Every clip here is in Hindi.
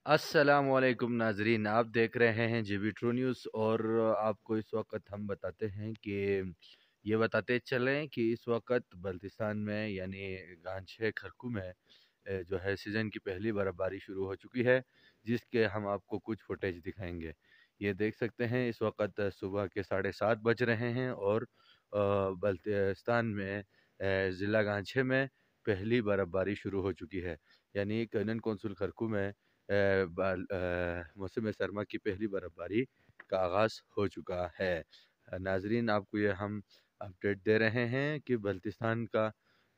अस्सलामुअलैकुम नाजरीन, आप देख रहे हैं जीबी ट्रू न्यूज़। और आपको इस वक्त हम बताते हैं कि ये बताते चलें कि इस वक्त बल्तिस्तान में यानी गांछे खरकू में जो है सीज़न की पहली बर्फ़बारी शुरू हो चुकी है, जिसके हम आपको कुछ फुटेज दिखाएंगे। ये देख सकते हैं इस वक्त सुबह के 7:30 बज रहे हैं और बल्तिस्तान में ज़िला गांछे में पहली बर्फ़बारी शुरू हो चुकी है। यानी कनन कौंसुल खरकू में मौसम सरमा की पहली बर्फ़बारी का आगाज़ हो चुका है। नाजरीन, आपको ये हम अपडेट दे रहे हैं कि बल्तिस्तान का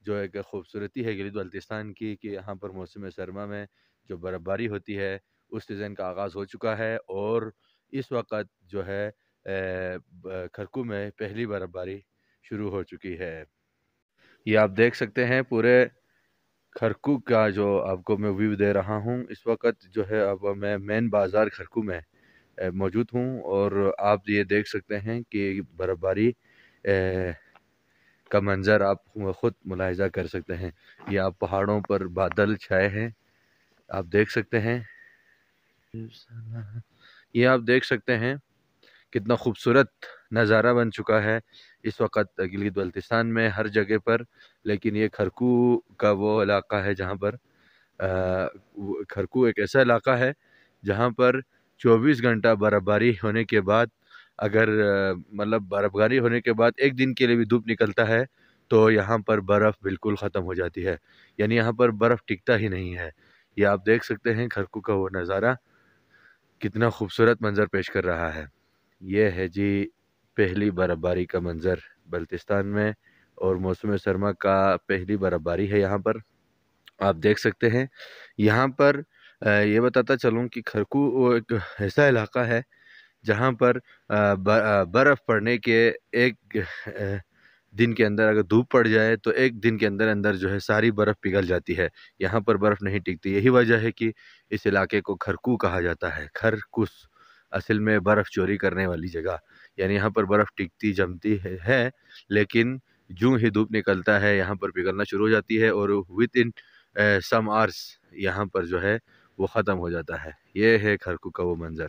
जो एक खूबसूरती है गिलगित बल्तिस्तान की, कि यहाँ पर मौसम सरमा में जो बर्फ़बारी होती है उस सीज़न का आगाज़ हो चुका है और इस वक्त जो है खरकू में पहली बर्फ़बारी शुरू हो चुकी है। ये आप देख सकते हैं पूरे खरकू का जो आपको मैं व्यू दे रहा हूँ। इस वक्त जो है अब मैं मेन बाज़ार खरकू में मौजूद हूँ और आप ये देख सकते हैं कि बर्फ़बारी का मंज़र आप ख़ुद मुलाहिज़ा कर सकते हैं। ये आप पहाड़ों पर बादल छाए हैं, आप देख सकते हैं। ये आप देख सकते हैं कितना खूबसूरत नज़ारा बन चुका है इस वक्त गिलगित बल्तिस्तान में हर जगह पर। लेकिन ये खरकू का वो इलाका है जहाँ पर खरकू एक ऐसा इलाका है जहाँ पर 24 घंटा बर्फ़बारी होने के बाद, अगर मतलब बर्फ़बारी होने के बाद एक दिन के लिए भी धूप निकलता है तो यहाँ पर बर्फ़ बिल्कुल ख़त्म हो जाती है। यानी यहाँ पर बर्फ़ टिकता ही नहीं है। ये आप देख सकते हैं खरकू का वो नज़ारा कितना खूबसूरत मंज़र पेश कर रहा है। ये है जी पहली बर्फ़बारी का मंज़र बल्तिस्तान में और मौसम सरमा का पहली बर्फ़बारी है यहाँ पर। आप देख सकते हैं यहाँ पर ये बताता चलूँ कि खरकू वो एक ऐसा इलाका है जहाँ पर बर्फ़ पड़ने के एक दिन के अंदर अगर धूप पड़ जाए तो एक दिन के अंदर अंदर जो है सारी बर्फ़ पिघल जाती है। यहाँ पर बर्फ़ नहीं टिकती। यही वजह है कि इस इलाके को खरकू कहा जाता है। खरकुस असल में बर्फ़ चोरी करने वाली जगह। यानी यहाँ पर बर्फ़ टिकती जमती है, लेकिन जूँ ही धूप निकलता है यहाँ पर पिघलना शुरू हो जाती है और विद इन सम आवर्स यहाँ पर जो है वो ख़त्म हो जाता है। ये है खरकू का वो मंज़र।